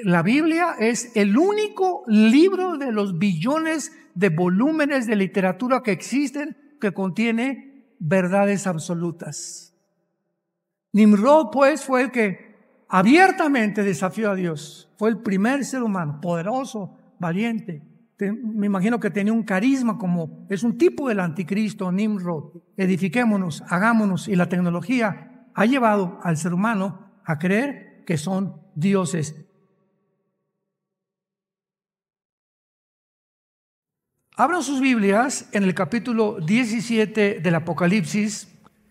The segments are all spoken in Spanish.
la Biblia es el único libro de los billones de volúmenes de literatura que existen que contiene verdades absolutas. Nimrod, pues, fue el que abiertamente desafió a Dios. Fue el primer ser humano, poderoso, valiente. Me imagino que tenía un carisma, como es un tipo del anticristo, Nimrod. Edifiquémonos, hagámonos, y la tecnología ha llevado al ser humano a creer que son dioses. Abran sus Biblias en el capítulo 17 del Apocalipsis,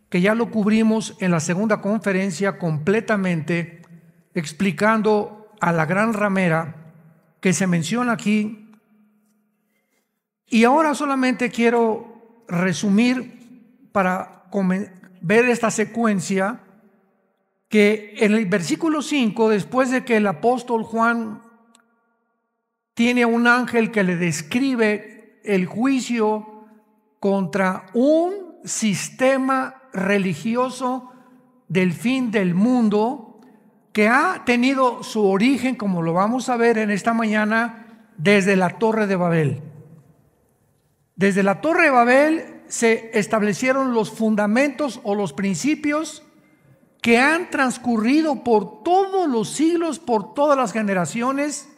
que ya lo cubrimos en la segunda conferencia completamente, explicando a la gran ramera que se menciona aquí. Y ahora solamente quiero resumir para ver esta secuencia, que en el versículo 5, después de que el apóstol Juan tiene un ángel que le describe el juicio contra un sistema religioso del fin del mundo, que ha tenido su origen, como lo vamos a ver en esta mañana, desde la Torre de Babel. Desde la Torre de Babel se establecieron los fundamentos o los principios que han transcurrido por todos los siglos, por todas las generaciones.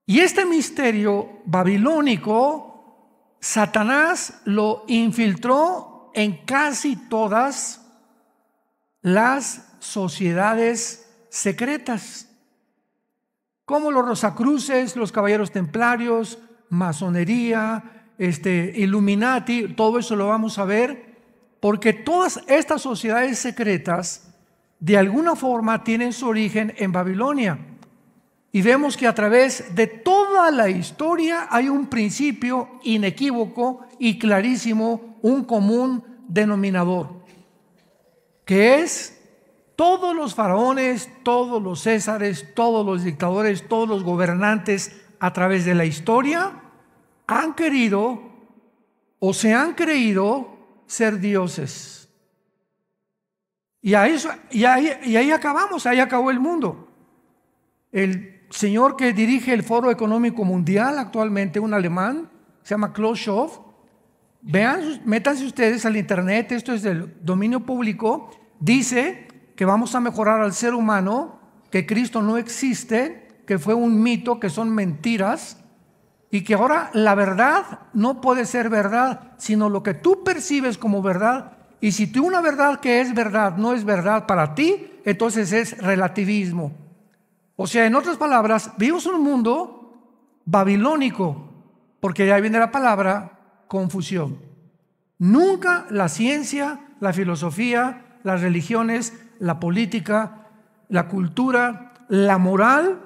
Y este misterio babilónico, Satanás lo infiltró en casi todas las sociedades secretas, como los Rosacruces, los Caballeros Templarios, masonería, Illuminati. Todo eso lo vamos a ver, porque todas estas sociedades secretas de alguna forma tienen su origen en Babilonia. Y vemos que a través de toda la historia hay un principio inequívoco y clarísimo, un común denominador, que es: todos los faraones, todos los césares, todos los dictadores, todos los gobernantes a través de la historia han querido o se han creído ser dioses. Y ahí acabamos, ahí acabó el mundo. El señor que dirige el Foro Económico Mundial actualmente, un alemán, se llama Klaus Schwab. Vean, métanse ustedes al internet, esto es del dominio público. Dice que vamos a mejorar al ser humano, que Cristo no existe, que fue un mito, que son mentiras, y que ahora la verdad no puede ser verdad, sino lo que tú percibes como verdad. Y si tú una verdad que es verdad no es verdad para ti, entonces es relativismo. O sea, en otras palabras, vivimos en un mundo babilónico, porque de ahí viene la palabra confusión. Nunca la ciencia, la filosofía, las religiones, la política, la cultura, la moral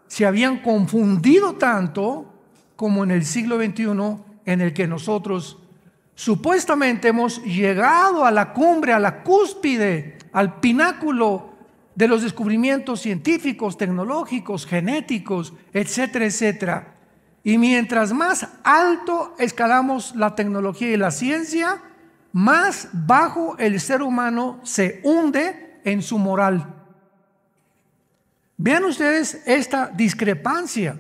se habían confundido tanto como en el siglo XXI, en el que nosotros supuestamente hemos llegado a la cumbre, a la cúspide, al pináculo de los descubrimientos científicos, tecnológicos, genéticos, etcétera, etcétera. Y mientras más alto escalamos la tecnología y la ciencia, más bajo el ser humano se hunde en su moral. Vean ustedes esta discrepancia.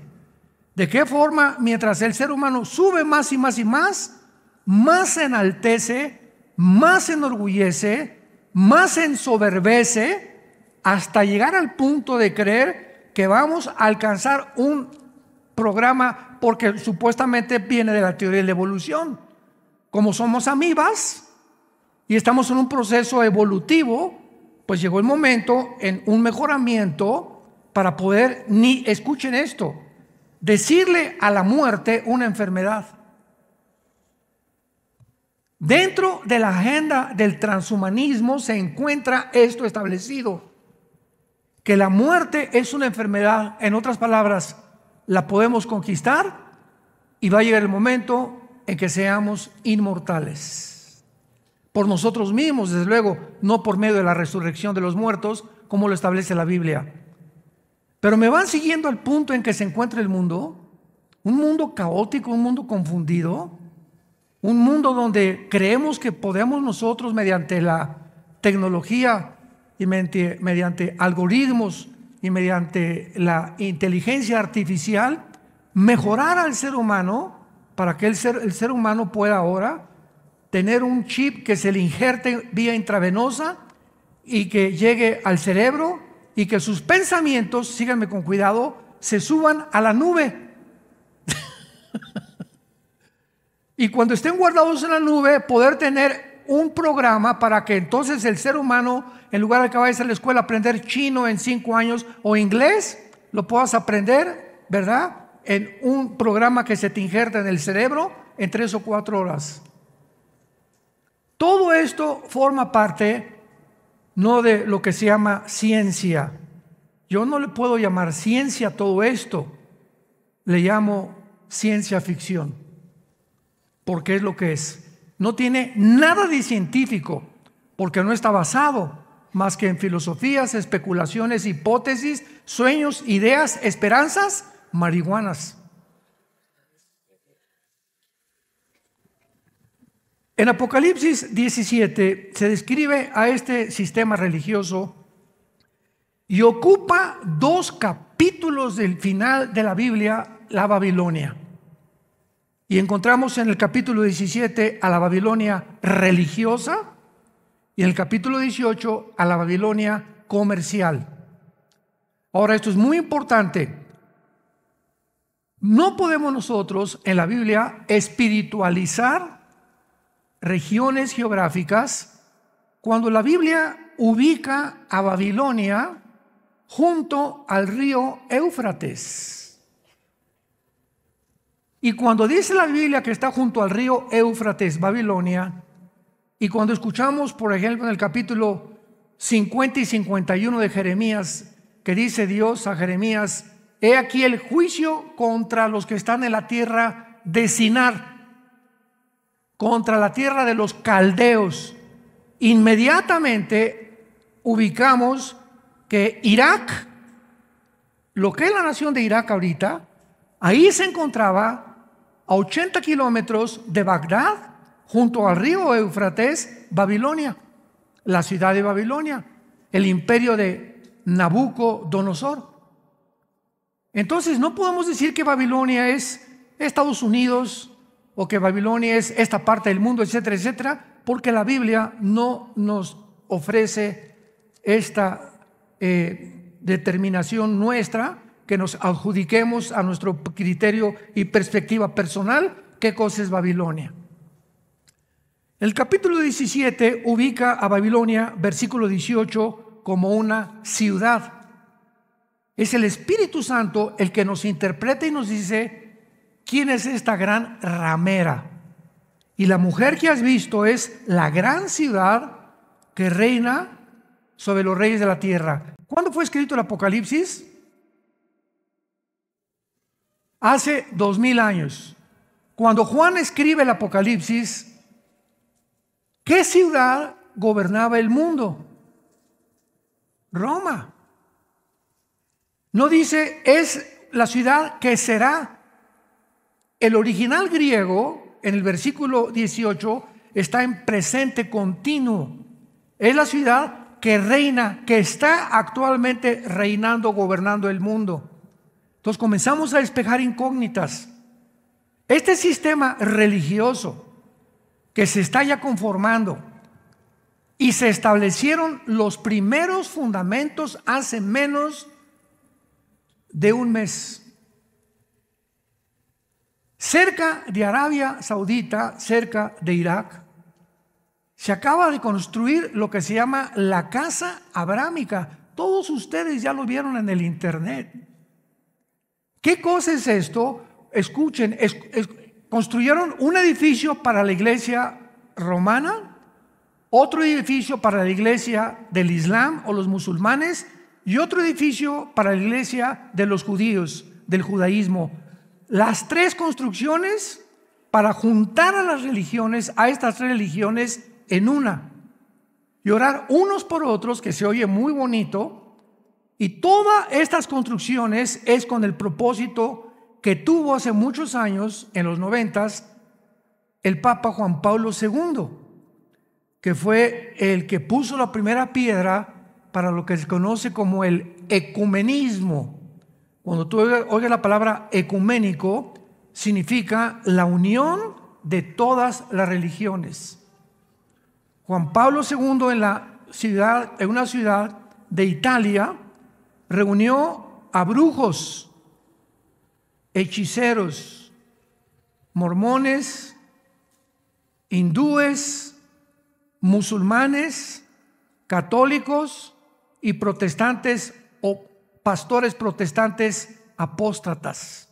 ¿De qué forma, mientras el ser humano sube más y más y más se enaltece, más se enorgullece, más se ensoberbece, hasta llegar al punto de creer que vamos a alcanzar un programa, porque supuestamente viene de la teoría de la evolución? Como somos amibas y estamos en un proceso evolutivo, pues llegó el momento en un mejoramiento para poder, escuchen esto, decirle a la muerte una enfermedad. Dentro de la agenda del transhumanismo se encuentra esto establecido, que la muerte es una enfermedad. En otras palabras, la podemos conquistar y va a llegar el momento en que seamos inmortales. Por nosotros mismos, desde luego, no por medio de la resurrección de los muertos, como lo establece la Biblia. Pero me van siguiendo al punto en que se encuentra el mundo, un mundo caótico, un mundo confundido, un mundo donde creemos que podemos nosotros, mediante la tecnología y mediante algoritmos, y mediante la inteligencia artificial mejorar al ser humano para que el ser humano pueda ahora tener un chip que se le injerte vía intravenosa y que llegue al cerebro y que sus pensamientos, síganme con cuidado, se suban a la nube. Y cuando estén guardados en la nube, poder tener un programa para que entonces el ser humano, en lugar de que vayas a la escuela a aprender chino en 5 años o inglés, lo puedas aprender, ¿verdad?, en un programa que se te injerta en el cerebro en 3 o 4 horas. Todo esto forma parte no de lo que se llama ciencia. Yo no le puedo llamar ciencia a todo esto, le llamo ciencia ficción, porque es lo que es. No tiene nada de científico, porque no está basado más que en filosofías, especulaciones, hipótesis, sueños, ideas, esperanzas, marihuanas. En Apocalipsis 17 se describe a este sistema religioso y ocupa 2 capítulos del final de la Biblia, la Babilonia. Y encontramos en el capítulo 17 a la Babilonia religiosa y en el capítulo 18 a la Babilonia comercial. Ahora, esto es muy importante. No podemos nosotros en la Biblia espiritualizar regiones geográficas cuando la Biblia ubica a Babilonia junto al río Éufrates. Y cuando dice la Biblia que está junto al río Éufrates, Babilonia, y cuando escuchamos, por ejemplo, en el capítulo 50 y 51 de Jeremías, que dice Dios a Jeremías: he aquí el juicio contra los que están en la tierra de Sinar, contra la tierra de los caldeos. Inmediatamente ubicamos que Irak, lo que es la nación de Irak ahorita, ahí se encontraba a 80 kilómetros de Bagdad, junto al río Éufrates, Babilonia, la ciudad de Babilonia, el imperio de Nabucodonosor. Entonces no podemos decir que Babilonia es Estados Unidos o que Babilonia es esta parte del mundo, etcétera, etcétera, porque la Biblia no nos ofrece esta determinación nuestra, que nos adjudiquemos a nuestro criterio y perspectiva personal qué cosa es Babilonia. El capítulo 17 ubica a Babilonia, versículo 18, como una ciudad. Es el Espíritu Santo el que nos interpreta y nos dice quién es esta gran ramera. Y la mujer que has visto es la gran ciudad que reina sobre los reyes de la tierra. ¿Cuándo fue escrito el Apocalipsis? Hace 2000 años. Cuando Juan escribe el Apocalipsis, ¿qué ciudad gobernaba el mundo? Roma. No dice es la ciudad que será. El original griego en el versículo 18 está en presente continuo. Es la ciudad que reina, que está actualmente reinando, gobernando el mundo. Entonces comenzamos a despejar incógnitas. Este sistema religioso que se está ya conformando y se establecieron los primeros fundamentos hace menos de un mes. Cerca de Arabia Saudita, cerca de Irak, se acaba de construir lo que se llama la casa abrámica. Todos ustedes ya lo vieron en el internet. ¿Qué cosa es esto? Escuchen, construyeron un edificio para la iglesia romana, otro edificio para la iglesia del Islam o los musulmanes y otro edificio para la iglesia de los judíos, del judaísmo. Las 3 construcciones para juntar a las religiones, a estas 3 religiones en una, y orar unos por otros, que se oye muy bonito. Y todas estas construcciones es con el propósito que tuvo hace muchos años, en los 90s, el Papa Juan Pablo II, que fue el que puso la primera piedra para lo que se conoce como el ecumenismo. Cuando tú oigas la palabra ecuménico, significa la unión de todas las religiones. Juan Pablo II en una ciudad de Italia reunió a brujos, hechiceros, mormones, hindúes, musulmanes, católicos y protestantes o pastores protestantes apóstatas.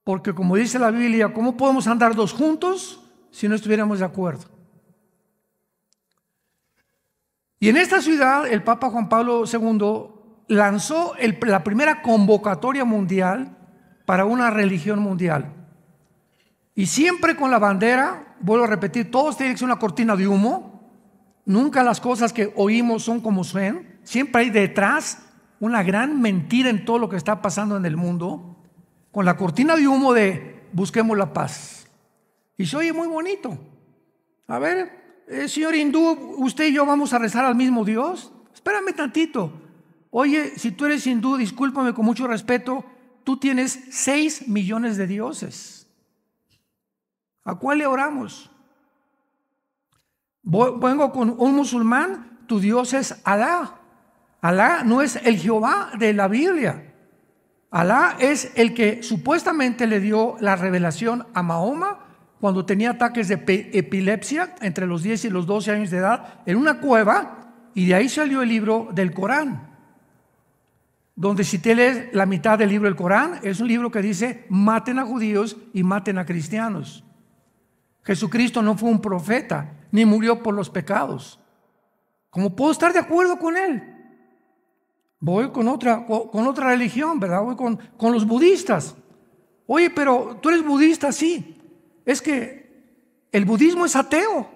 Porque como dice la Biblia, ¿cómo podemos andar dos juntos si no estuviéramos de acuerdo? Y en esta ciudad el Papa Juan Pablo II lanzó la primera convocatoria mundial para una religión mundial. Y siempre con la bandera, vuelvo a repetir, todos tienen que ser una cortina de humo. Nunca las cosas que oímos son como son. Siempre hay detrás una gran mentira en todo lo que está pasando en el mundo, con la cortina de humo de busquemos la paz. Y se oye muy bonito. A ver, señor hindú, usted y yo vamos a rezar al mismo Dios. Espérame tantito. Oye, si tú eres hindú, discúlpame con mucho respeto, tú tienes 6 millones de dioses. ¿A cuál le oramos? Vengo con un musulmán, tu Dios es Alá. Alá no es el Jehová de la Biblia. Alá es el que supuestamente le dio la revelación a Mahoma cuando tenía ataques de epilepsia entre los 10 y los 12 años de edad en una cueva, y de ahí salió el libro del Corán, donde si te lees la mitad del libro del Corán, es un libro que dice maten a judíos y maten a cristianos. Jesucristo no fue un profeta, ni murió por los pecados. ¿Cómo puedo estar de acuerdo con él? Voy con otra religión, ¿verdad? Voy con los budistas. Oye, pero tú eres budista, sí. Es que el budismo es ateo.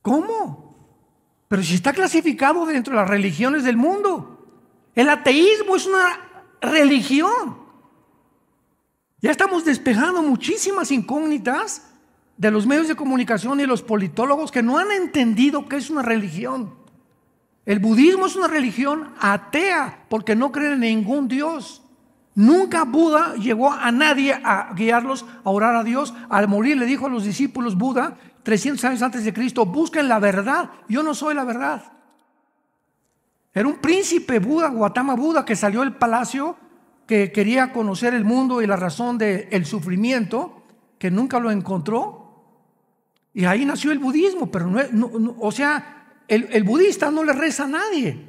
¿Cómo? Pero si está clasificado dentro de las religiones del mundo. El ateísmo es una religión. Ya estamos despejando muchísimas incógnitas de los medios de comunicación y los politólogos que no han entendido que es una religión. El budismo es una religión atea porque no creen en ningún Dios. Nunca Buda llegó a nadie a guiarlos a orar a Dios. Al morir le dijo a los discípulos Buda, 300 años antes de Cristo, busquen la verdad, yo no soy la verdad. Era un príncipe Buda, Gautama Buda, que salió del palacio, que quería conocer el mundo y la razón del sufrimiento, que nunca lo encontró. Y ahí nació el budismo, pero el budista no le reza a nadie.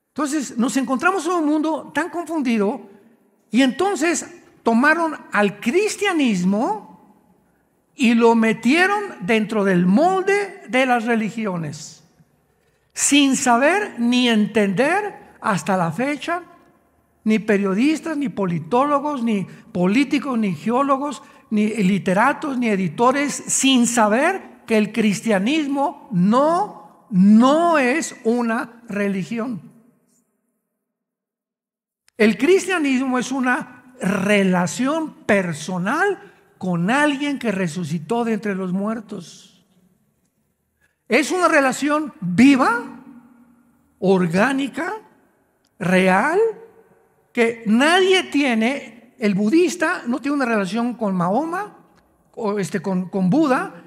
Entonces nos encontramos en un mundo tan confundido, y entonces tomaron al cristianismo y lo metieron dentro del molde de las religiones, sin saber ni entender hasta la fecha, ni periodistas, ni politólogos, ni políticos, ni geólogos, ni literatos, ni editores, sin saber que el cristianismo no es una religión. El cristianismo es una relación personal con alguien que resucitó de entre los muertos. Es una relación viva, orgánica, real, que nadie tiene. El budista no tiene una relación con Mahoma, o con Buda.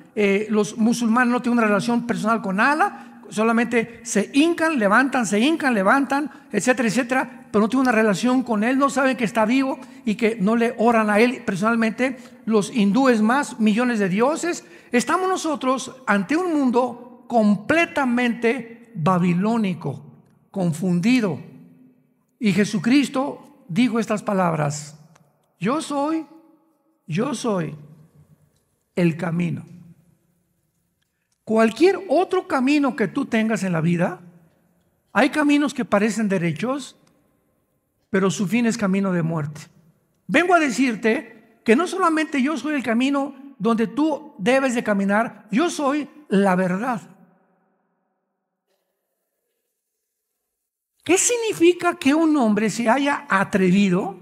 Los musulmanes no tienen una relación personal con Allah. Solamente se hincan, levantan, etcétera, etcétera, pero no tienen una relación con él, no saben que está vivo y que no le oran a él personalmente. Los hindúes más, millones de dioses. Estamos nosotros ante un mundo completamente babilónico, confundido. Y Jesucristo dijo estas palabras: yo soy el camino. Cualquier otro camino que tú tengas en la vida, hay caminos que parecen derechos, pero su fin es camino de muerte. Vengo a decirte que no solamente yo soy el camino donde tú debes de caminar, yo soy la verdad. ¿Qué significa que un hombre se haya atrevido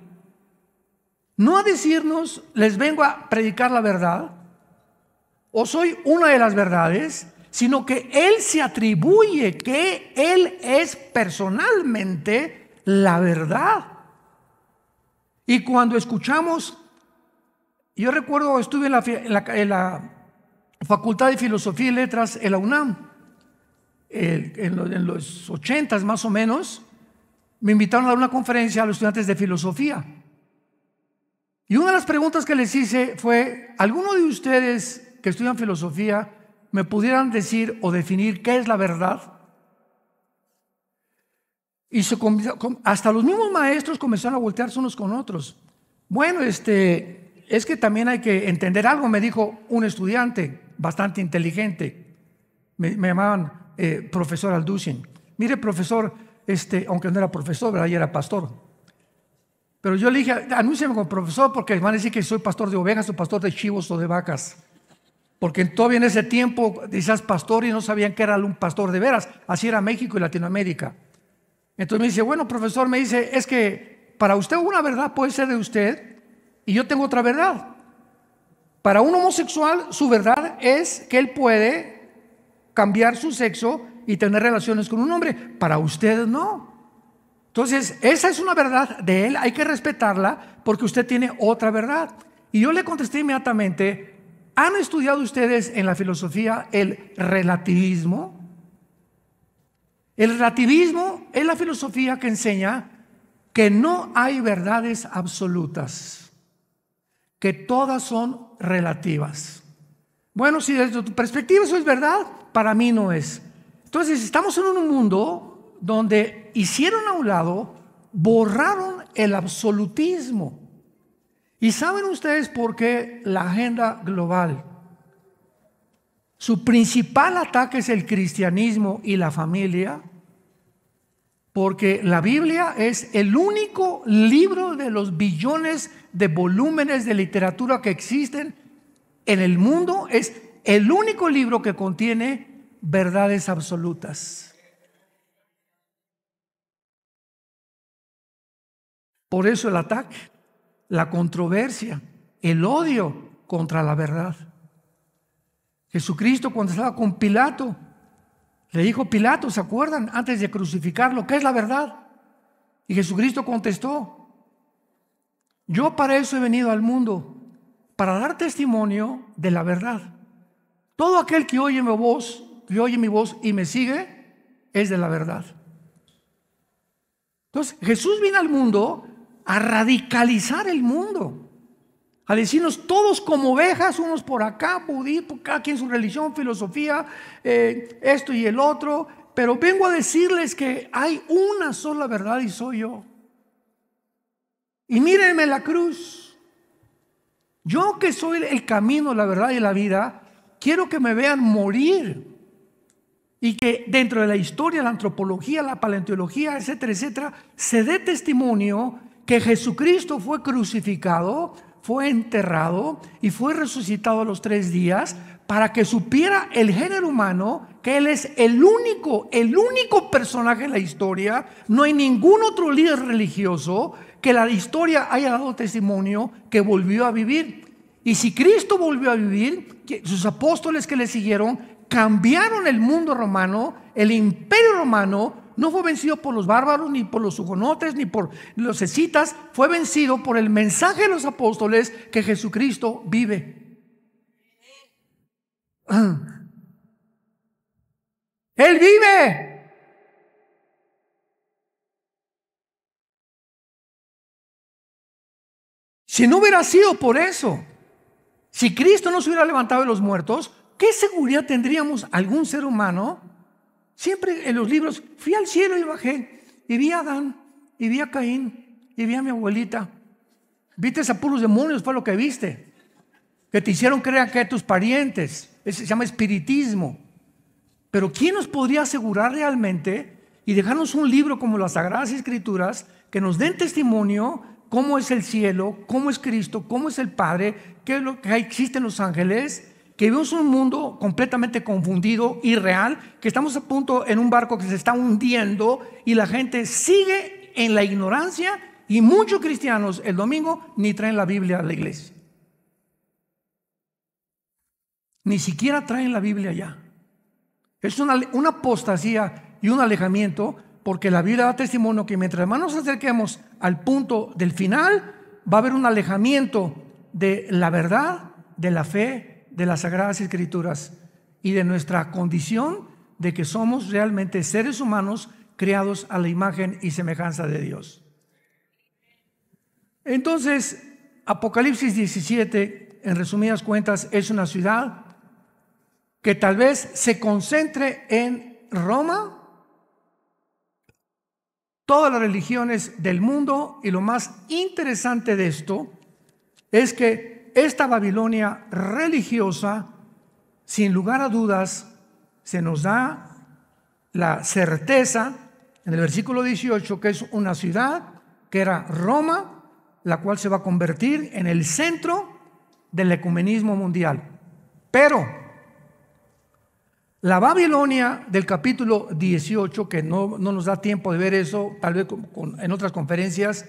no a decirnos, les vengo a predicar la verdad, o soy una de las verdades, sino que Él se atribuye que Él es personalmente la verdad. Y cuando escuchamos, yo recuerdo, estuve en la Facultad de Filosofía y Letras en la UNAM, en los 80s más o menos, me invitaron a dar una conferencia a los estudiantes de filosofía. Y una de las preguntas que les hice fue: ¿alguno de ustedes que estudian filosofía me pudieran decir o definir qué es la verdad? Y hasta los mismos maestros comenzaron a voltearse unos con otros. Bueno, es que también hay que entender algo, me dijo un estudiante bastante inteligente. Me llamaban profesor Alducin. Mire, profesor, aunque no era profesor, ¿verdad? Ya era pastor. Pero yo le dije: anúnciame como profesor, porque van a decir que soy pastor de ovejas o pastor de chivos o de vacas. Porque todavía en ese tiempo decías pastor y no sabían que era un pastor de veras. Así era México y Latinoamérica. Entonces me dice: bueno, profesor, me dice, es que para usted una verdad puede ser de usted y yo tengo otra verdad. Para un homosexual, su verdad es que él puede cambiar su sexo y tener relaciones con un hombre. Para usted no. Entonces, esa es una verdad de él, hay que respetarla porque usted tiene otra verdad. Y yo le contesté inmediatamente: ¿han estudiado ustedes en la filosofía el relativismo? El relativismo es la filosofía que enseña que no hay verdades absolutas, que todas son relativas. Bueno, si desde tu perspectiva eso es verdad, para mí no es. Entonces, estamos en un mundo donde hicieron a un lado, borraron el absolutismo. ¿Y saben ustedes por qué la agenda global? Su principal ataque es el cristianismo y la familia, porque la Biblia es el único libro de los billones de volúmenes de literatura que existen en el mundo, es el único libro que contiene verdades absolutas. Por eso el ataque, la controversia, el odio contra la verdad. Jesucristo, cuando estaba con Pilato, le dijo Pilato, ¿se acuerdan? Antes de crucificarlo, ¿qué es la verdad? Y Jesucristo contestó: yo para eso he venido al mundo, para dar testimonio de la verdad. Todo aquel que oye mi voz y me sigue, es de la verdad. Entonces, Jesús vino al mundo a radicalizar el mundo, a decirnos todos como ovejas, unos por acá, budismo, cada quien su religión, filosofía, esto y el otro, pero vengo a decirles que hay una sola verdad y soy yo. Y mírenme la cruz. Yo que soy el camino, la verdad y la vida, quiero que me vean morir y que dentro de la historia, la antropología, la paleontología, etcétera, etcétera, se dé testimonio que Jesucristo fue crucificado, fue enterrado y fue resucitado a los 3 días para que supiera el género humano que Él es el único personaje en la historia. No hay ningún otro líder religioso que la historia haya dado testimonio que volvió a vivir. Y si Cristo volvió a vivir, sus apóstoles que le siguieron cambiaron el mundo romano. El imperio romano no fue vencido por los bárbaros, ni por los hugonotes, ni por los escitas. Fue vencido por el mensaje de los apóstoles que Jesucristo vive. Él vive. Si no hubiera sido por eso, si Cristo no se hubiera levantado de los muertos, ¿qué seguridad tendríamos algún ser humano? Siempre en los libros, fui al cielo y bajé, y vi a Adán, y vi a Caín, y vi a mi abuelita. Viste a puros demonios, fue lo que viste, que te hicieron creer que tus parientes. Eso se llama espiritismo. Pero ¿quién nos podría asegurar realmente y dejarnos un libro como las Sagradas Escrituras que nos den testimonio cómo es el cielo, cómo es Cristo, cómo es el Padre, qué es lo que existen los ángeles? Que vivimos un mundo completamente confundido, irreal, que estamos a punto en un barco que se está hundiendo y la gente sigue en la ignorancia, y muchos cristianos el domingo ni traen la Biblia a la iglesia. Ni siquiera traen la Biblia ya. Es una apostasía y un alejamiento, porque la Biblia da testimonio que mientras más nos acerquemos al punto del final, va a haber un alejamiento de la verdad, de la fe, de las Sagradas Escrituras y de nuestra condición de que somos realmente seres humanos creados a la imagen y semejanza de Dios. Entonces, Apocalipsis 17, en resumidas cuentas, es una ciudad que tal vez se concentre en Roma, todas las religiones del mundo, y lo más interesante de esto es que esta Babilonia religiosa, sin lugar a dudas, se nos da la certeza en el versículo 18 que es una ciudad que era Roma, la cual se va a convertir en el centro del ecumenismo mundial. Pero la Babilonia del capítulo 18, que no nos da tiempo de ver eso, tal vez en otras conferencias,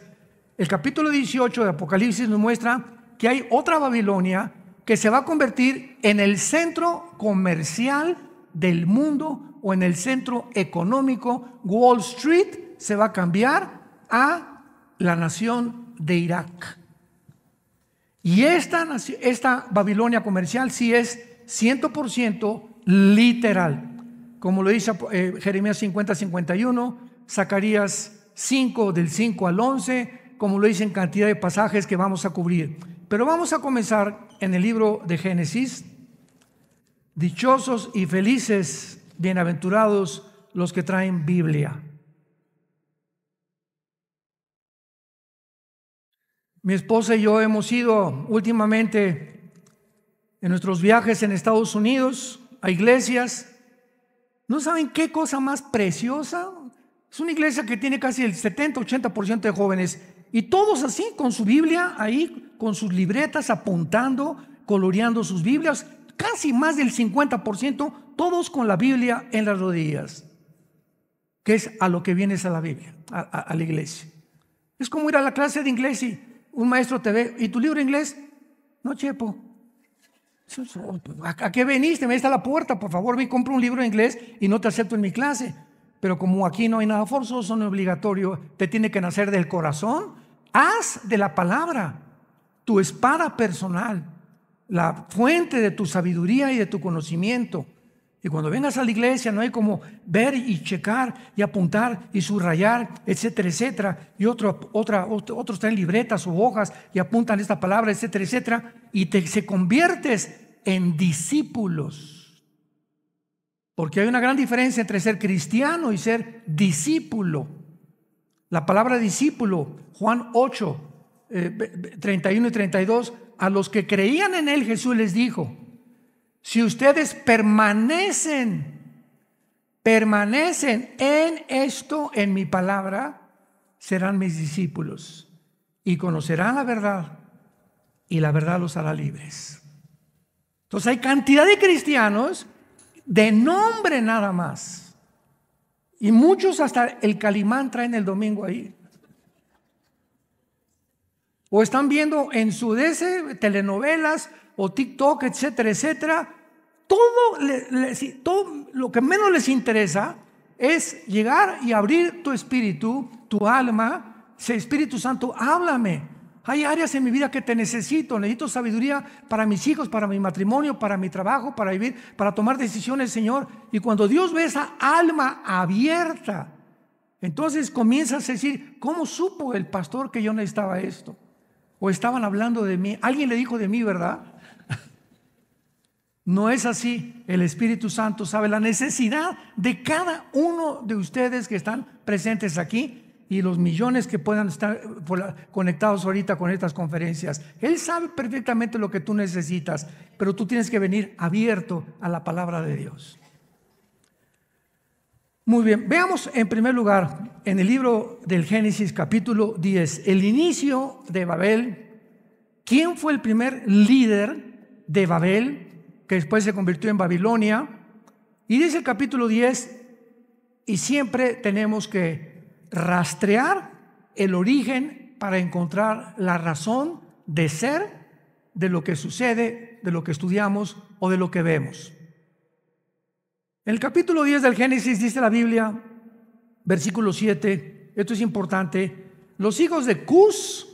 el capítulo 18 de Apocalipsis nos muestra que hay otra Babilonia que se va a convertir en el centro comercial del mundo o en el centro económico. Wall Street se va a cambiar a la nación de Irak. Y esta Babilonia comercial sí es 100% literal, como lo dice Jeremías 50-51, Zacarías 5 del 5 al 11, como lo dice en cantidad de pasajes que vamos a cubrir. Pero vamos a comenzar en el libro de Génesis. Dichosos y felices, bienaventurados los que traen Biblia. Mi esposa y yo hemos ido últimamente en nuestros viajes en Estados Unidos a iglesias. ¿No saben qué cosa más preciosa? Es una iglesia que tiene casi el 70-80% de jóvenes, y todos así con su Biblia ahí, con sus libretas, apuntando, coloreando sus Biblias. Casi más del 50%, todos con la Biblia en las rodillas, que es a lo que vienes a la Biblia, a la iglesia. Es como ir a la clase de inglés y un maestro te ve: ¿y tu libro de inglés? No, chepo. ¿A qué veniste? Me está a la puerta, por favor, ve y compra un libro de inglés y no te acepto en mi clase. Pero como aquí no hay nada forzoso ni obligatorio, te tiene que nacer del corazón. Haz de la palabra tu espada personal, la fuente de tu sabiduría y de tu conocimiento. Y cuando vengas a la iglesia no hay como ver y checar y apuntar y subrayar, etcétera, etcétera. Y otros traen libretas o hojas y apuntan esta palabra, etcétera, etcétera. Y se conviertes en discípulos. Porque hay una gran diferencia entre ser cristiano y ser discípulo. La palabra discípulo, Juan 8, 31 y 32, a los que creían en él Jesús les dijo: si ustedes permanecen en esto, en mi palabra, serán mis discípulos y conocerán la verdad, y la verdad los hará libres. Entonces hay cantidad de cristianos de nombre nada más, y muchos hasta el Calimán traen el domingo ahí, o están viendo en su DC telenovelas o TikTok, etcétera, etcétera. Todo lo que menos les interesa es llegar y abrir tu espíritu, tu alma. Espíritu Santo, háblame. Hay áreas en mi vida que te necesito sabiduría para mis hijos, para mi matrimonio, para mi trabajo, para vivir, para tomar decisiones, Señor. Y cuando Dios ve esa alma abierta, entonces comienzas a decir: ¿cómo supo el pastor que yo necesitaba esto? O estaban hablando de mí, alguien le dijo de mí, ¿verdad? No es así. El Espíritu Santo sabe la necesidad de cada uno de ustedes que están presentes aquí y los millones que puedan estar conectados ahorita con estas conferencias. Él sabe perfectamente lo que tú necesitas, pero tú tienes que venir abierto a la palabra de Dios. Muy bien, veamos en primer lugar en el libro del Génesis capítulo 10, el inicio de Babel. ¿Quién fue el primer líder de Babel, que después se convirtió en Babilonia? Y dice el capítulo 10, y siempre tenemos que rastrear el origen para encontrar la razón de ser de lo que sucede, de lo que estudiamos o de lo que vemos. En el capítulo 10 del Génesis dice la Biblia, versículo 7, esto es importante, los hijos de Cus,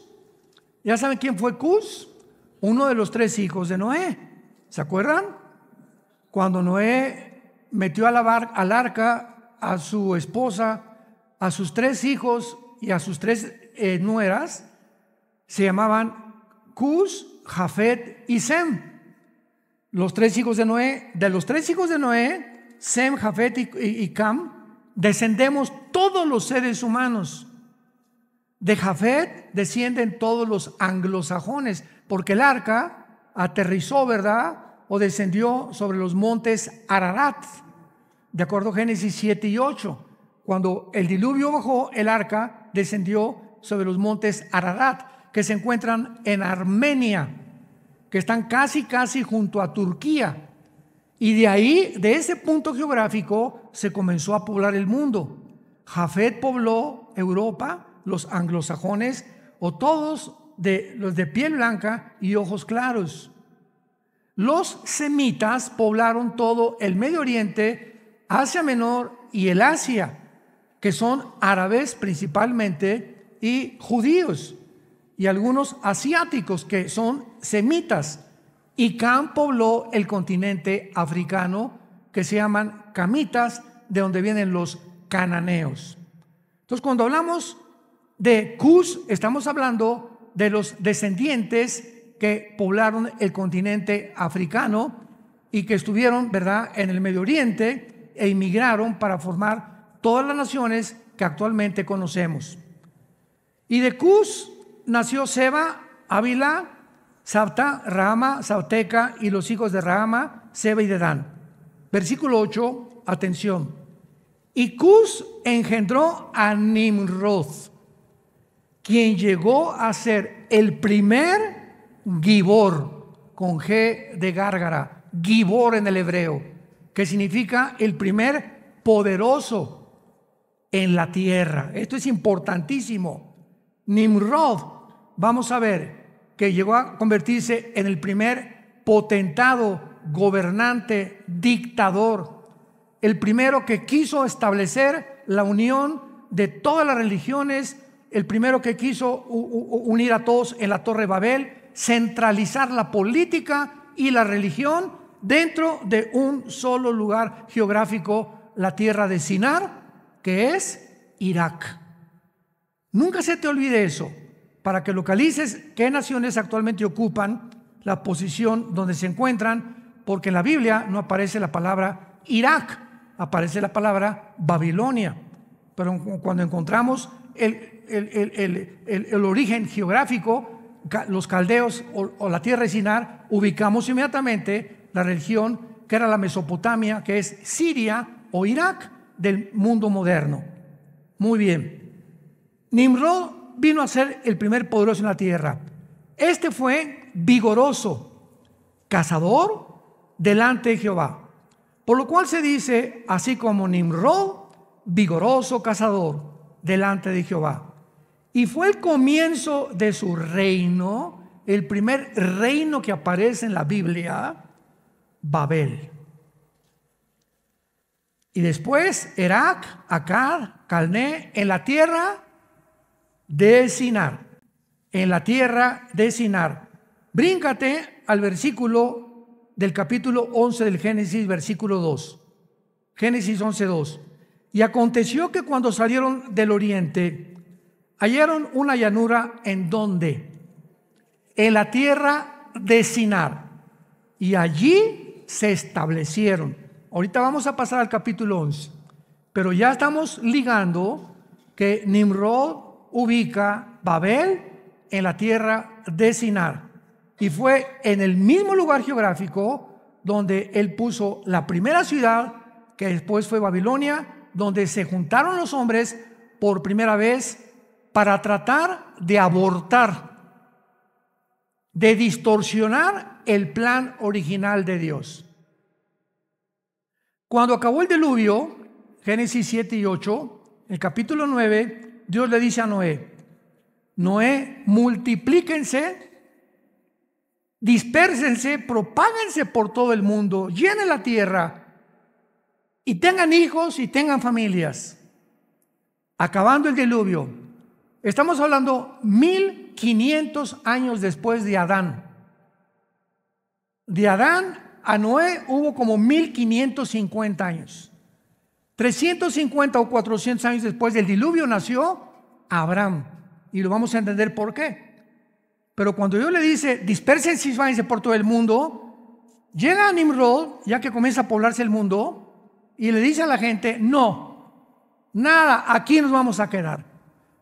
¿ya saben quién fue Cus? Uno de los 3 hijos de Noé. ¿Se acuerdan? Cuando Noé metió al arca a su esposa, a sus 3 hijos y a sus 3 nueras, se llamaban Cus, Jafet y Sem. Los 3 hijos de Noé, de los 3 hijos de Noé, Sem, Jafet y Cam, descendemos todos los seres humanos. De Jafet descienden todos los anglosajones, porque el arca aterrizó, ¿verdad? O descendió sobre los montes Ararat, de acuerdo a Génesis 7 y 8. Cuando el diluvio bajó, el arca descendió sobre los montes Ararat, que se encuentran en Armenia, que están casi junto a Turquía. Y de ahí, de ese punto geográfico, se comenzó a poblar el mundo. Jafet pobló Europa, los anglosajones, o todos los de piel blanca y ojos claros. Los semitas poblaron todo el Medio Oriente, Asia Menor y el Asia, que son árabes principalmente y judíos, y algunos asiáticos que son semitas. Y Cam pobló el continente africano, que se llaman camitas, de donde vienen los cananeos. Entonces, cuando hablamos de Cus, estamos hablando de los descendientes que poblaron el continente africano y que estuvieron, ¿verdad?, en el Medio Oriente e inmigraron para formar todas las naciones que actualmente conocemos. Y de Cus nació Seba, Ávila, Sabta, Rahama, Sauteca y los hijos de Rahama, Seba y Dedán. Versículo 8, atención. Y Cus engendró a Nimrod, quien llegó a ser el primer Gibor, con G de gárgara, Gibor en el hebreo, que significa el primer poderoso en la tierra. Esto es importantísimo. Nimrod, vamos a ver, que llegó a convertirse en el primer potentado, gobernante, dictador, el primero que quiso establecer la unión de todas las religiones, el primero que quiso unir a todos en la Torre Babel, centralizar la política y la religión dentro de un solo lugar geográfico, la tierra de Sinar, que es Irak. Nunca se te olvide eso, para que localices qué naciones actualmente ocupan la posición donde se encuentran, porque en la Biblia no aparece la palabra Irak, aparece la palabra Babilonia. Pero cuando encontramos el origen geográfico, los caldeos o la tierra de Sinar, ubicamos inmediatamente la región que era la Mesopotamia, que es Siria o Irak del mundo moderno. Muy bien. Nimrod vino a ser el primer poderoso en la tierra. Este fue vigoroso, cazador delante de Jehová. Por lo cual se dice, así como Nimrod, vigoroso cazador delante de Jehová. Y fue el comienzo de su reino, el primer reino que aparece en la Biblia, Babel. Y después Erak, Akkad, Calné, en la tierra de Sinar. En la tierra de Sinar. Bríncate al versículo del capítulo 11 del Génesis, versículo 2. Génesis 11:2. Y aconteció que cuando salieron del oriente, hallaron una llanura en donde, en la tierra de Sinar, y allí se establecieron. Ahorita vamos a pasar al capítulo 11, pero ya estamos ligando que Nimrod ubica Babel en la tierra de Sinar, y fue en el mismo lugar geográfico donde él puso la primera ciudad, que después fue Babilonia, donde se juntaron los hombres por primera vez para tratar de abortar, de distorsionar el plan original de Dios. Cuando acabó el diluvio, Génesis 7 y 8, el capítulo 9, Dios le dice a Noé, multiplíquense, dispérsense, propáguense por todo el mundo, llenen la tierra y tengan hijos y tengan familias. Acabando el diluvio. Estamos hablando 1500 años después de Adán. De Adán a Noé hubo como 1550 años. 350 o 400 años después del diluvio nació Abraham. Y lo vamos a entender por qué. Pero cuando Dios le dice, dispersen y váyanse por todo el mundo, llega Nimrod, ya que comienza a poblarse el mundo, y le dice a la gente, no, nada, aquí nos vamos a quedar.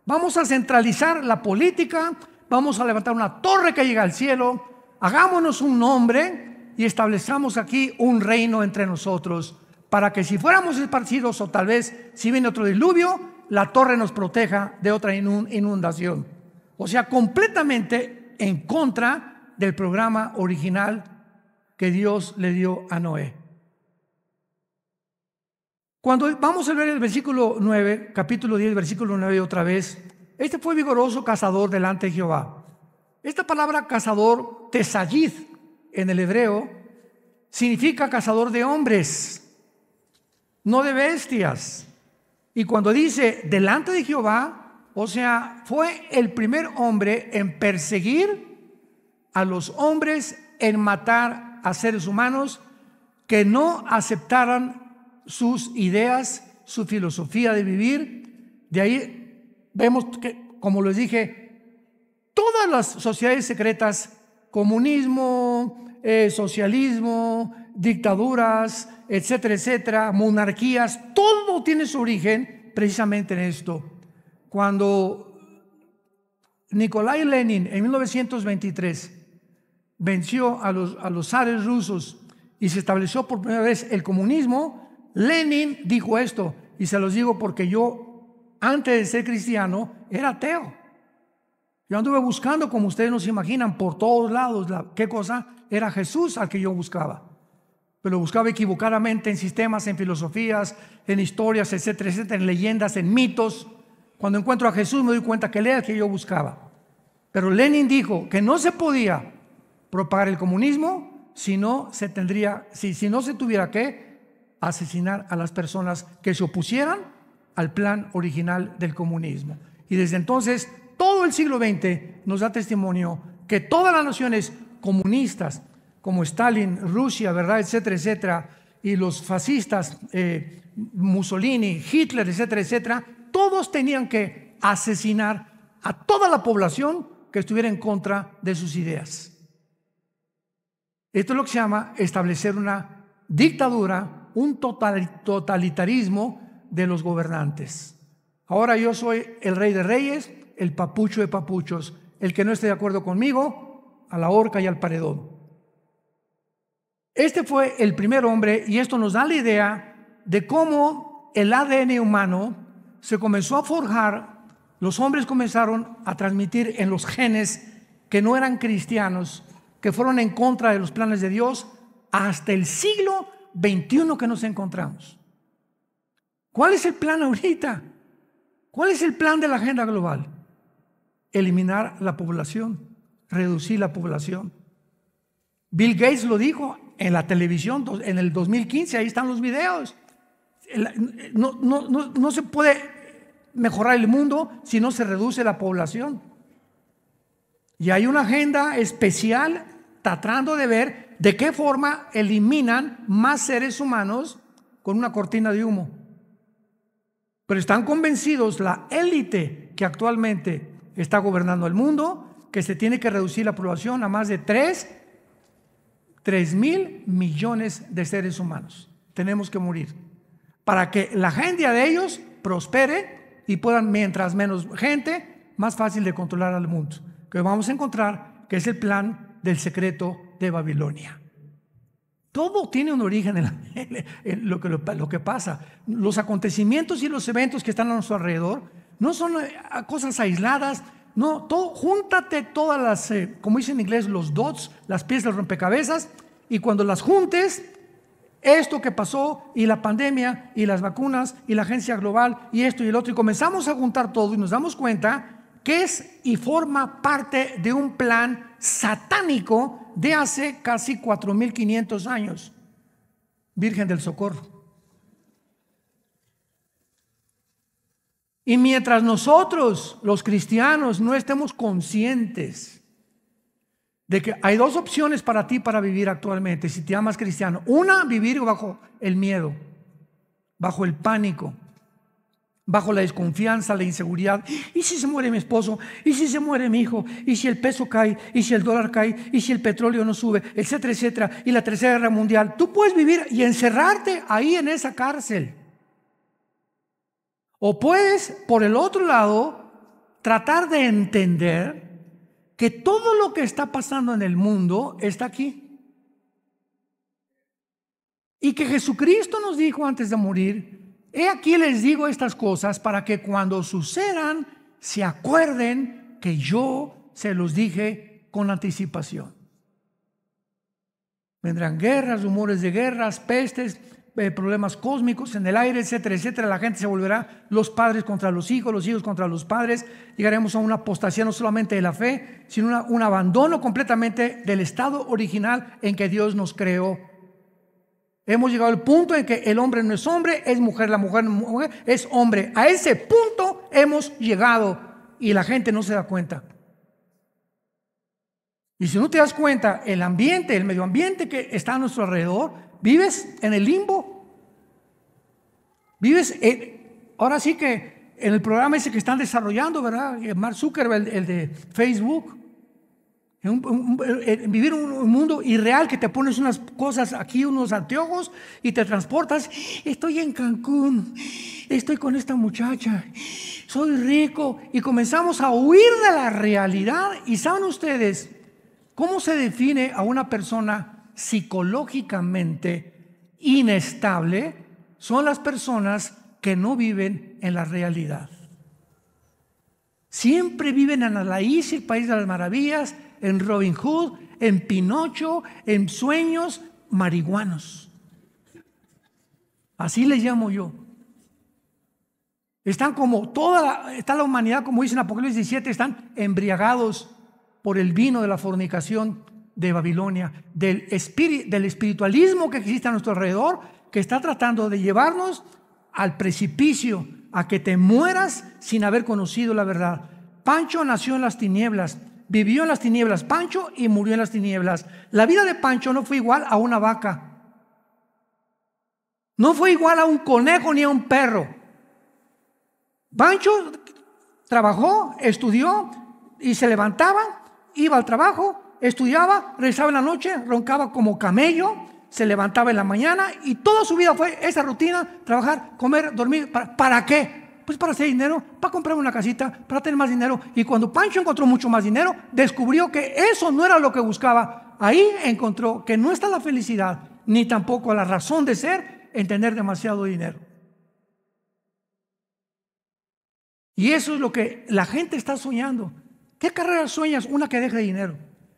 Vamos a centralizar la política, vamos a levantar una torre que llega al cielo, hagámonos un nombre y establezcamos aquí un reino entre nosotros, para que si fuéramos esparcidos o tal vez si viene otro diluvio, la torre nos proteja de otra inundación. O sea, completamente en contra del programa original que Dios le dio a Noé. Cuando vamos a ver el versículo 9, capítulo 10, versículo 9 otra vez, este fue vigoroso cazador delante de Jehová. Esta palabra cazador, tesayid, en el hebreo, significa cazador de hombres, no de bestias. Y cuando dice delante de Jehová, o sea, fue el primer hombre en perseguir a los hombres, en matar a seres humanos que no aceptaran sus ideas, su filosofía de vivir. De ahí vemos que, como les dije, todas las sociedades secretas, comunismo, socialismo, dictaduras, etcétera, etcétera, monarquías, todo tiene su origen precisamente en esto. Cuando Nikolai Lenin en 1923 venció a los zares rusos y se estableció por primera vez el comunismo, Lenin dijo esto, y se los digo porque yo, antes de ser cristiano, era ateo. Yo anduve buscando, como ustedes no se imaginan, por todos lados, ¿qué cosa? Era Jesús al que yo buscaba. Pero buscaba equivocadamente en sistemas, en filosofías, en historias, etcétera, etcétera, en leyendas, en mitos. Cuando encuentro a Jesús me doy cuenta que él era el que yo buscaba. Pero Lenin dijo que no se podía propagar el comunismo si no se tuviera que asesinar a las personas que se opusieran al plan original del comunismo. Y desde entonces, todo el siglo XX nos da testimonio que todas las naciones comunistas, como Stalin, Rusia, ¿verdad?, etcétera, etcétera, y los fascistas, Mussolini, Hitler, etcétera, etcétera, todos tenían que asesinar a toda la población que estuviera en contra de sus ideas. Esto es lo que se llama establecer una dictadura, un totalitarismo de los gobernantes. Ahora yo soy el rey de reyes, el papucho de papuchos. El que no esté de acuerdo conmigo, a la horca y al paredón. Este fue el primer hombre, y esto nos da la idea de cómo el ADN humano se comenzó a forjar. Los hombres comenzaron a transmitir en los genes que no eran cristianos, que fueron en contra de los planes de Dios, hasta el siglo XXI que nos encontramos. ¿Cuál es el plan ahorita? ¿Cuál es el plan de la agenda global? Eliminar la población, reducir la población. Bill Gates lo dijo en la televisión en el 2015, ahí están los videos. No se puede mejorar el mundo si no se reduce la población. Y hay una agenda especial tratando de ver de qué forma eliminan más seres humanos con una cortina de humo. Pero están convencidos la élite que actualmente está gobernando el mundo, que se tiene que reducir la población a más de 3,000 millones de seres humanos. Tenemos que morir para que la agenda de ellos prospere y puedan, mientras menos gente, más fácil de controlar al mundo. Que vamos a encontrar que es el plan del secreto de Babilonia. Todo tiene un origen en lo que pasa. Los acontecimientos y los eventos que están a nuestro alrededor no son cosas aisladas. No, júntate todas las, como dicen en inglés, los dots, las piezas del rompecabezas, y cuando las juntes, esto que pasó, y la pandemia, y las vacunas, y la agencia global, y esto y el otro, y comenzamos a juntar todo y nos damos cuenta que es y forma parte de un plan satánico de hace casi 4,500 años. Virgen del Socorro. Y mientras nosotros, los cristianos, no estemos conscientes de que hay dos opciones para ti para vivir actualmente, si te llamas cristiano. Una, vivir bajo el miedo, bajo el pánico, bajo la desconfianza, la inseguridad. ¿Y si se muere mi esposo? ¿Y si se muere mi hijo? ¿Y si el peso cae? ¿Y si el dólar cae? ¿Y si el petróleo no sube? Etcétera, etcétera. Y la tercera guerra mundial. Tú puedes vivir y encerrarte ahí en esa cárcel. O puedes, por el otro lado, tratar de entender que todo lo que está pasando en el mundo está aquí. Y que Jesucristo nos dijo antes de morir: he aquí les digo estas cosas para que cuando sucedan se acuerden que yo se los dije con anticipación. Vendrán guerras, rumores de guerras, pestes, problemas cósmicos en el aire, etcétera, etcétera. La gente se volverá los padres contra los hijos contra los padres. Llegaremos a una apostasía no solamente de la fe, sino un abandono completamente del estado original en que Dios nos creó. Hemos llegado al punto en que el hombre no es hombre, es mujer, la mujer no es mujer, es hombre. A ese punto hemos llegado y la gente no se da cuenta. Y si no te das cuenta, el ambiente, el medio ambiente que está a nuestro alrededor, vives en el limbo. Vives, ahora sí que en el programa ese que están desarrollando, ¿verdad? Mark Zuckerberg, el de Facebook. Vivir un mundo irreal que te pones unas cosas aquí, unos anteojos y te transportas. Estoy en Cancún, estoy con esta muchacha, soy rico, y comenzamos a huir de la realidad. Y ¿saben ustedes cómo se define a una persona psicológicamente inestable? Son las personas que no viven en la realidad. Siempre viven en Alicia, el País de las Maravillas, en Robin Hood, en Pinocho, en sueños marihuanos. Así les llamo yo. Están como está la humanidad, como dice en Apocalipsis 17, están embriagados por el vino de la fornicación de Babilonia, del espiritualismo que existe a nuestro alrededor, que está tratando de llevarnos al precipicio, a que te mueras sin haber conocido la verdad. Pancho nació en las tinieblas, vivió en las tinieblas, Pancho, y murió en las tinieblas. La vida de Pancho no fue igual a una vaca, no fue igual a un conejo ni a un perro. Pancho trabajó, estudió y se levantaba, iba al trabajo, estudiaba, regresaba en la noche, roncaba como camello, se levantaba en la mañana y toda su vida fue esa rutina: trabajar, comer, dormir. ¿Para qué? Pues para hacer dinero, para comprar una casita, para tener más dinero. Y cuando Pancho encontró mucho más dinero, descubrió que eso no era lo que buscaba. Ahí encontró que no está la felicidad, ni tampoco la razón de ser en tener demasiado dinero. Y eso es lo que la gente está soñando. ¿Qué carrera sueñas? Una que deje dinero.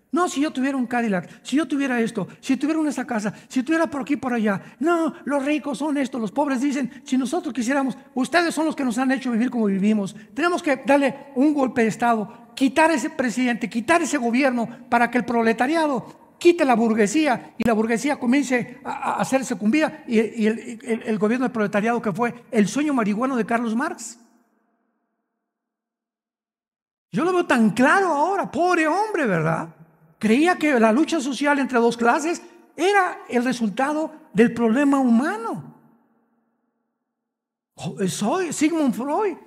No, si yo tuviera un Cadillac, si yo tuviera esto, si tuviera esta casa, si tuviera por aquí, por allá. No, los ricos son esto, los pobres dicen, si nosotros quisiéramos, ustedes son los que nos han hecho vivir como vivimos. Tenemos que darle un golpe de Estado, quitar ese presidente, quitar ese gobierno, para que el proletariado quite la burguesía y la burguesía comience a ser sucumbida. Y el gobierno del proletariado, que fue el sueño marihuano de Carlos Marx. Yo lo veo tan claro ahora, pobre hombre, ¿verdad? Creía que la lucha social entre dos clases era el resultado del problema humano. Soy Sigmund Freud,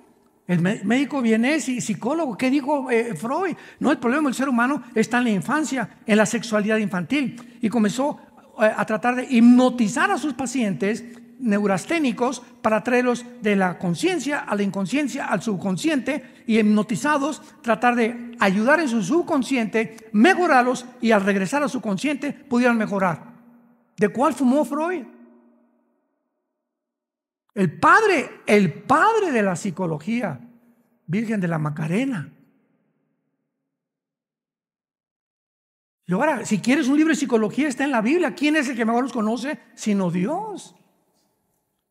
el médico vienés y psicólogo. ¿Qué dijo Freud? No, el problema del ser humano está en la infancia, en la sexualidad infantil. Y comenzó a tratar de hipnotizar a sus pacientes neurasténicos para traerlos de la conciencia a la inconsciencia, al subconsciente, y hipnotizados tratar de ayudar en su subconsciente, mejorarlos, y al regresar a su consciente pudieran mejorar. ¿De cuál fumó Freud? El padre de la psicología, Virgen de la Macarena. Y ahora, si quieres un libro de psicología, está en la Biblia. ¿Quién es el que mejor los conoce sino Dios?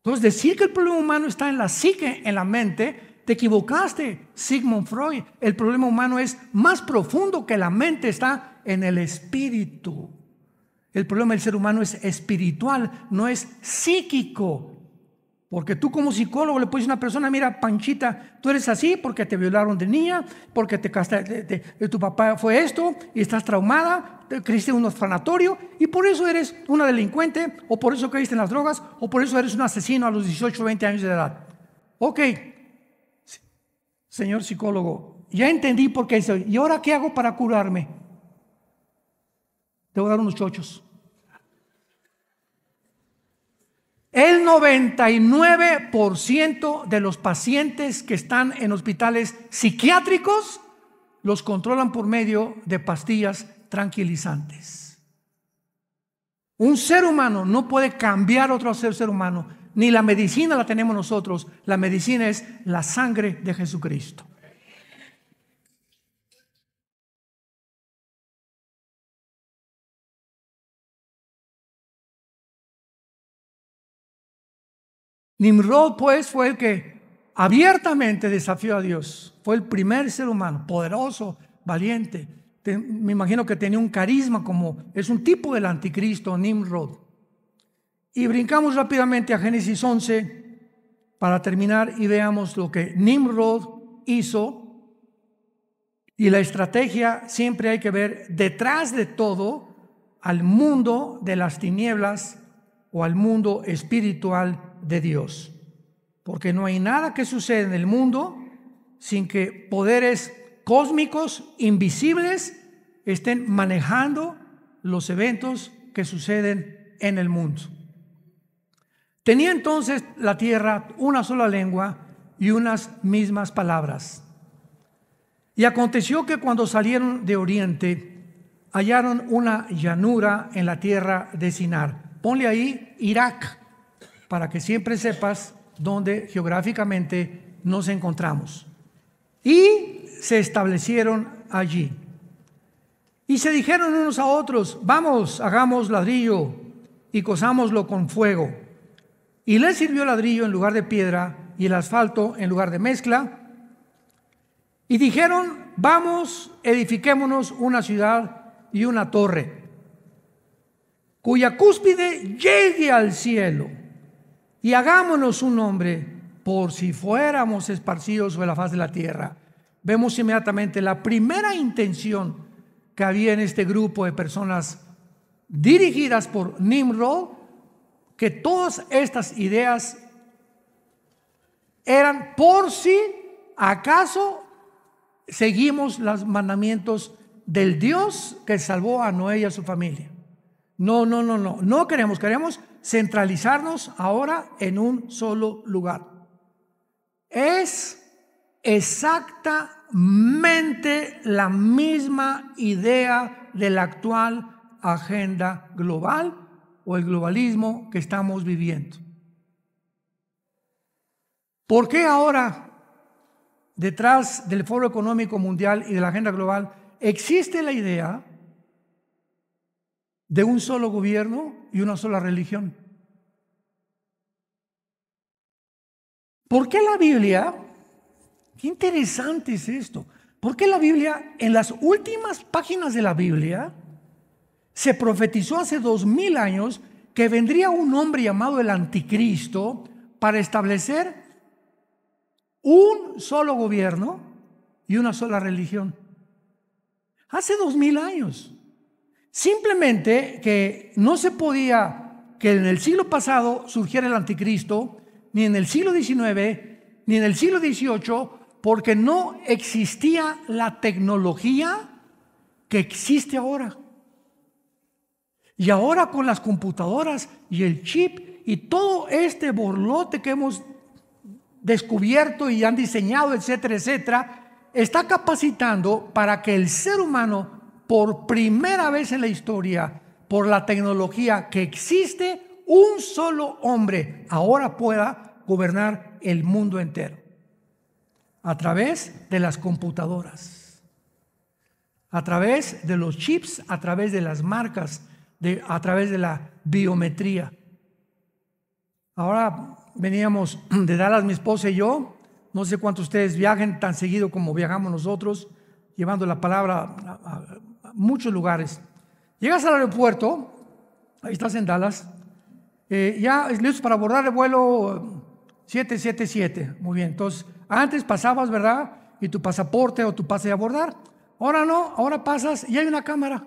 Entonces, decir que el problema humano está en la psique, en la mente, te equivocaste, Sigmund Freud. El problema humano es más profundo que la mente, está en el espíritu. El problema del ser humano es espiritual, no es psíquico. Porque tú como psicólogo le puedes decir a una persona, mira, Panchita, tú eres así porque te violaron de niña, porque tu papá fue esto y estás traumada, te creciste en un orfanatorio y por eso eres una delincuente, o por eso caíste en las drogas, o por eso eres un asesino a los 18 o 20 años de edad. Ok, señor psicólogo, ya entendí por qué soy. ¿Y ahora qué hago para curarme? Te voy a dar unos chochos. El 99% de los pacientes que están en hospitales psiquiátricos los controlan por medio de pastillas tranquilizantes. Un ser humano no puede cambiar a otro ser humano, ni la medicina la tenemos nosotros. La medicina es la sangre de Jesucristo. Nimrod, pues, fue el que abiertamente desafió a Dios. Fue el primer ser humano, poderoso, valiente. Me imagino que tenía un carisma, como es un tipo del anticristo, Nimrod. Y brincamos rápidamente a Génesis 11 para terminar y veamos lo que Nimrod hizo. Y la estrategia siempre hay que ver detrás de todo al mundo de las tinieblas o al mundo espiritual de Dios, porque no hay nada que suceda en el mundo sin que poderes cósmicos invisibles estén manejando los eventos que suceden en el mundo. Tenía entonces la tierra una sola lengua y unas mismas palabras. Y aconteció que cuando salieron de oriente hallaron una llanura en la tierra de Sinar. Ponle ahí Irak, para que siempre sepas dónde geográficamente nos encontramos. Y se establecieron allí. Y se dijeron unos a otros, vamos, hagamos ladrillo y cozámoslo con fuego. Y les sirvió ladrillo en lugar de piedra y el asfalto en lugar de mezcla. Y dijeron, vamos, edifiquémonos una ciudad y una torre, cuya cúspide llegue al cielo. Y hagámonos un nombre por si fuéramos esparcidos sobre la faz de la tierra. Vemos inmediatamente la primera intención que había en este grupo de personas dirigidas por Nimrod, que todas estas ideas eran por si acaso seguimos los mandamientos del Dios que salvó a Noé y a su familia. No queremos centralizarnos ahora en un solo lugar. Es exactamente la misma idea de la actual agenda global o el globalismo que estamos viviendo. ¿Por qué ahora, detrás del Foro Económico Mundial y de la agenda global, existe la idea de un solo gobierno y una sola religión? ¿Por qué la Biblia? Qué interesante es esto. ¿Por qué la Biblia, en las últimas páginas de la Biblia, se profetizó hace 2000 años que vendría un hombre llamado el Anticristo para establecer un solo gobierno y una sola religión? Hace 2000 años. Simplemente que no se podía que en el siglo pasado surgiera el Anticristo, ni en el siglo XIX, ni en el siglo XVIII, porque no existía la tecnología que existe ahora. Y ahora con las computadoras y el chip y todo este borlote que hemos descubierto y han diseñado, etcétera, etcétera, está capacitando para que el ser humano, por primera vez en la historia, por la tecnología que existe, un solo hombre ahora pueda gobernar el mundo entero a través de las computadoras, a través de los chips, a través de las marcas, a través de la biometría. Ahora veníamos de Dallas, mi esposa y yo. No sé cuántos de ustedes viajen tan seguido como viajamos nosotros, llevando la palabra a muchos lugares. Llegas al aeropuerto, ahí estás en Dallas, ya listos para abordar el vuelo 777. Muy bien. Entonces, antes pasabas, ¿verdad? Y tu pasaporte o tu pase de abordar. Ahora no, ahora pasas y hay una cámara.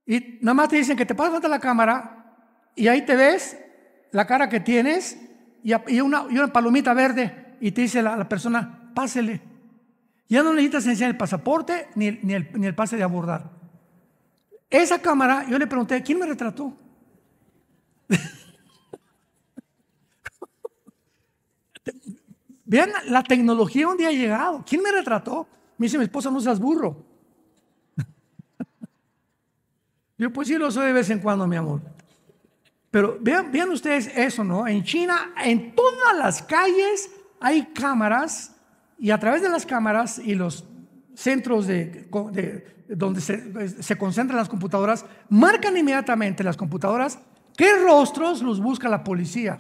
Y nada más te dicen que te pasas ante la cámara y ahí te ves la cara que tienes y una palomita verde y te dice la persona, pásele. Ya no necesitas enseñar el pasaporte ni el pase de abordar. Esa cámara, yo le pregunté, ¿quién me retrató? Vean, la tecnología un día ha llegado. ¿Quién me retrató? Me dice mi esposa, no seas burro. Yo pues sí lo soy de vez en cuando, mi amor. Pero vean ustedes eso, ¿no? En China, en todas las calles hay cámaras y a través de las cámaras y los centros donde se concentran las computadoras, marcan inmediatamente las computadoras qué rostros los busca la policía.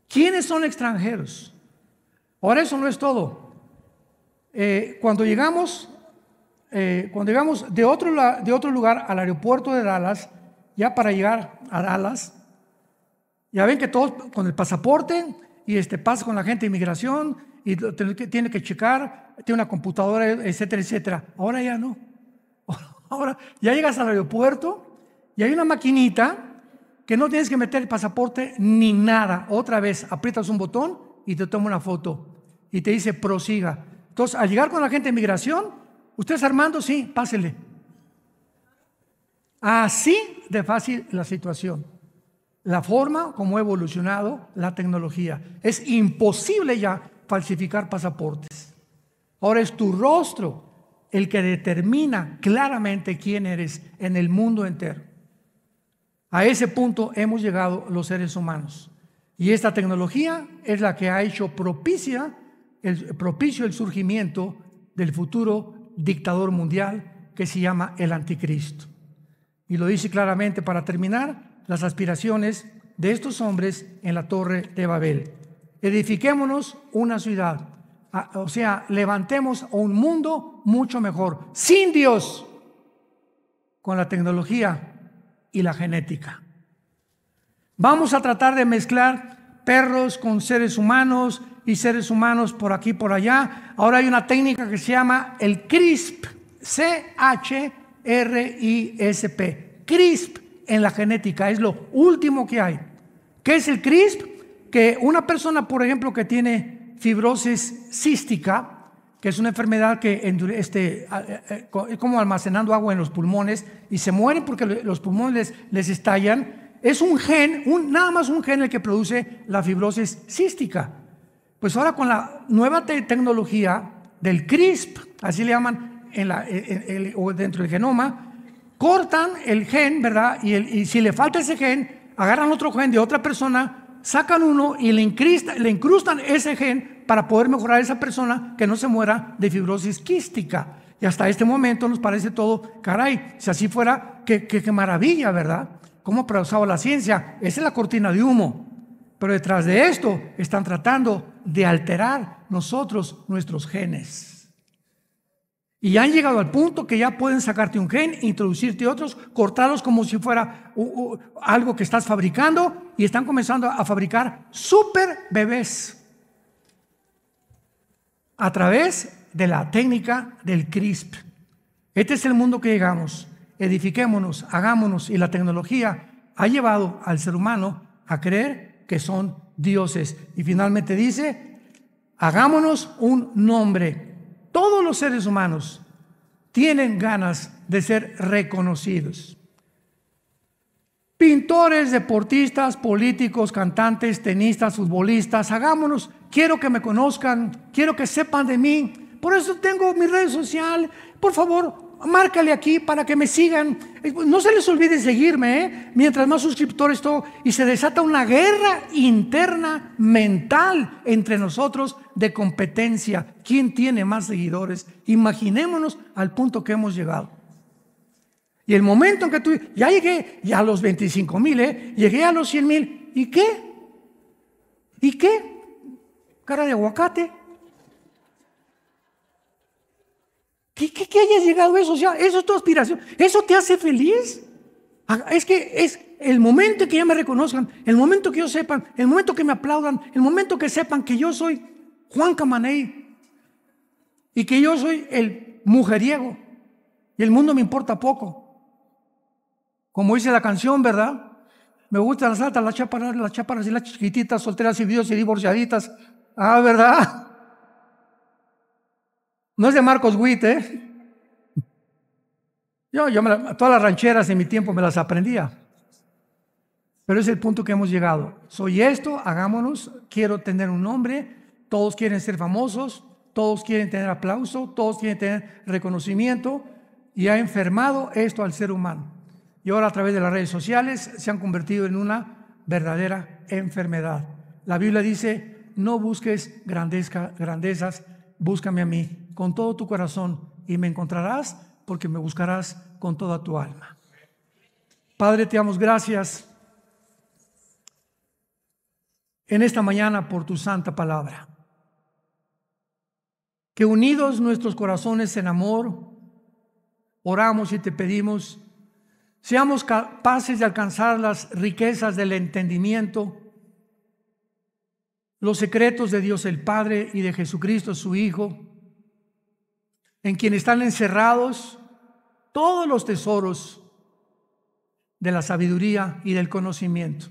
¿Quiénes son extranjeros? Ahora eso no es todo. Cuando llegamos de otro lugar al aeropuerto de Dallas, ya para llegar a Dallas, ya ven que todos con el pasaporte y pasa con la gente de inmigración y tiene que checar, tiene una computadora, etcétera, etcétera. Ahora ya no. Ahora ya llegas al aeropuerto y hay una maquinita que no tienes que meter el pasaporte ni nada. Otra vez aprietas un botón y te toma una foto y te dice prosiga. Entonces, al llegar con la gente de inmigración, ¿usted es Armando? Sí, pásele. Así de fácil la situación. La forma como ha evolucionado la tecnología. Es imposible ya falsificar pasaportes. Ahora es tu rostro el que determina claramente quién eres en el mundo entero. A ese punto hemos llegado los seres humanos. Y esta tecnología es la que ha hecho propicio el surgimiento del futuro dictador mundial que se llama el anticristo. Y lo dice claramente para terminar las aspiraciones de estos hombres en la Torre de Babel. Edifiquémonos una ciudad, o sea, levantemos un mundo mucho mejor, sin Dios, con la tecnología y la genética. Vamos a tratar de mezclar perros con seres humanos y seres humanos por aquí por allá. Ahora hay una técnica que se llama el CRISP, CHRISP, CRISP en la genética, es lo último que hay. ¿Qué es el CRISP? Que una persona, por ejemplo, que tiene fibrosis cística, que es una enfermedad que es como almacenando agua en los pulmones y se mueren porque los pulmones les estallan, es un gen, nada más un gen el que produce la fibrosis cística. Pues ahora con la nueva tecnología del CRISP, así le llaman o dentro del genoma, cortan el gen, ¿verdad? Y si le falta ese gen, agarran otro gen de otra persona, sacan uno y le incrustan ese gen para poder mejorar a esa persona que no se muera de fibrosis quística. Y hasta este momento nos parece todo, caray, si así fuera, qué maravilla, ¿verdad? ¿Cómo ha progresado la ciencia? Esa es la cortina de humo. Pero detrás de esto están tratando de alterar nuestros genes. Y han llegado al punto que ya pueden sacarte un gen, introducirte otros, cortarlos como si fuera algo que estás fabricando, y están comenzando a fabricar super bebés a través de la técnica del CRISP. Este es el mundo que llegamos. Edifiquémonos, hagámonos, y la tecnología ha llevado al ser humano a creer que son dioses. Y finalmente dice, hagámonos un nombre. Todos los seres humanos tienen ganas de ser reconocidos. Pintores, deportistas, políticos, cantantes, tenistas, futbolistas, hagámonos, quiero que me conozcan, quiero que sepan de mí. Por eso tengo mi red social. Por favor, márcale aquí para que me sigan. No se les olvide seguirme, mientras más suscriptores todo, y se desata una guerra interna mental entre nosotros de competencia. ¿Quién tiene más seguidores? Imaginémonos al punto que hemos llegado. Y el momento en que ya llegué ya a los 25,000, llegué a los 100,000, ¿y qué? ¿Y qué? Cara de aguacate. ¿Qué hayas llegado a eso? O sea, eso es tu aspiración. ¿Eso te hace feliz? Es que es el momento que ya me reconozcan, el momento que ellos sepan, el momento que me aplaudan, el momento que sepan que yo soy Juan Camaney y que yo soy el mujeriego y el mundo me importa poco. Como dice la canción, ¿verdad? Me gustan las altas, las chaparras y las chiquititas, solteras y viudas y divorciaditas. Ah, ¿verdad? No es de Marcos Witt, ¿eh? Todas las rancheras en mi tiempo me las aprendía. Pero es el punto que hemos llegado. Soy esto, hagámonos, quiero tener un nombre, todos quieren ser famosos, todos quieren tener aplauso, todos quieren tener reconocimiento, y ha enfermado esto al ser humano. Y ahora a través de las redes sociales se han convertido en una verdadera enfermedad. La Biblia dice, no busques grandezas, búscame a mí con todo tu corazón y me encontrarás, porque me buscarás con toda tu alma. Padre, te damos gracias en esta mañana por tu santa palabra. Que unidos nuestros corazones en amor, oramos y te pedimos, seamos capaces de alcanzar las riquezas del entendimiento, los secretos de Dios el Padre y de Jesucristo su Hijo, en quien están encerrados todos los tesoros de la sabiduría y del conocimiento.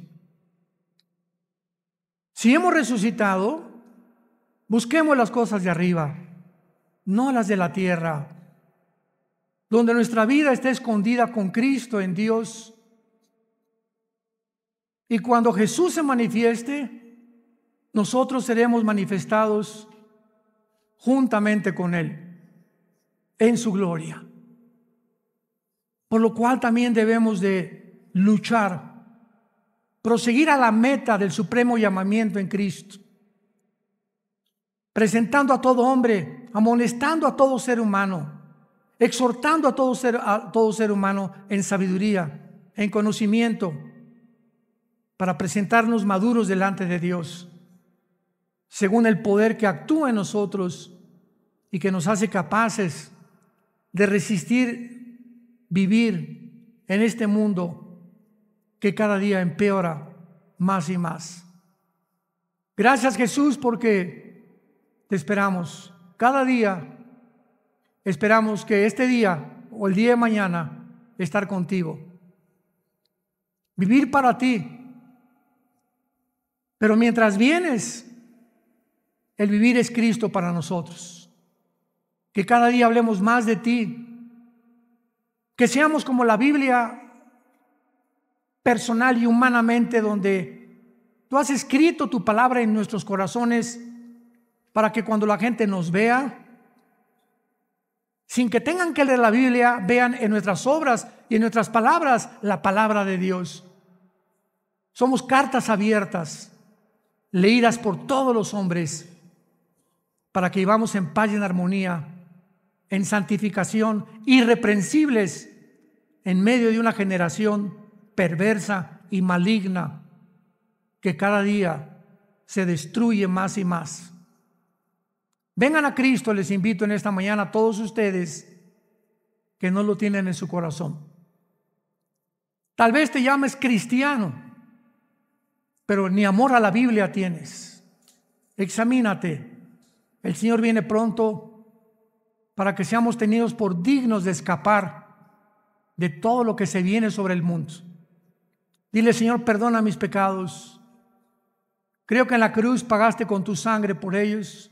Si hemos resucitado, busquemos las cosas de arriba, no las de la tierra, donde nuestra vida está escondida con Cristo en Dios. Y cuando Jesús se manifieste, nosotros seremos manifestados juntamente con Él en su gloria. Por lo cual también debemos de luchar, proseguir a la meta del supremo llamamiento en Cristo, presentando a todo hombre, amonestando a todo ser humano, exhortando a todo ser humano en sabiduría, en conocimiento, para presentarnos maduros delante de Dios, según el poder que actúa en nosotros y que nos hace capaces de resistir vivir en este mundo que cada día empeora más y más. Gracias, Jesús, porque te esperamos cada día. Esperamos que este día o el día de mañana estar contigo, vivir para ti. Pero mientras vienes, el vivir es Cristo para nosotros. Que cada día hablemos más de ti, que seamos como la Biblia personal y humanamente, donde tú has escrito tu palabra en nuestros corazones para que cuando la gente nos vea, sin que tengan que leer la Biblia, vean en nuestras obras y en nuestras palabras la palabra de Dios. Somos cartas abiertas, leídas por todos los hombres, para que vivamos en paz y en armonía, en santificación, irreprensibles en medio de una generación perversa y maligna que cada día se destruye más y más. Vengan a Cristo, les invito en esta mañana a todos ustedes que no lo tienen en su corazón. Tal vez te llames cristiano, pero ni amor a la Biblia tienes. Examínate. El Señor viene pronto para que seamos tenidos por dignos de escapar de todo lo que se viene sobre el mundo. Dile: Señor, perdona mis pecados. Creo que en la cruz pagaste con tu sangre por ellos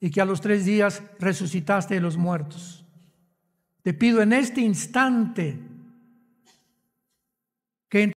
y que a los 3 días resucitaste de los muertos. Te pido en este instante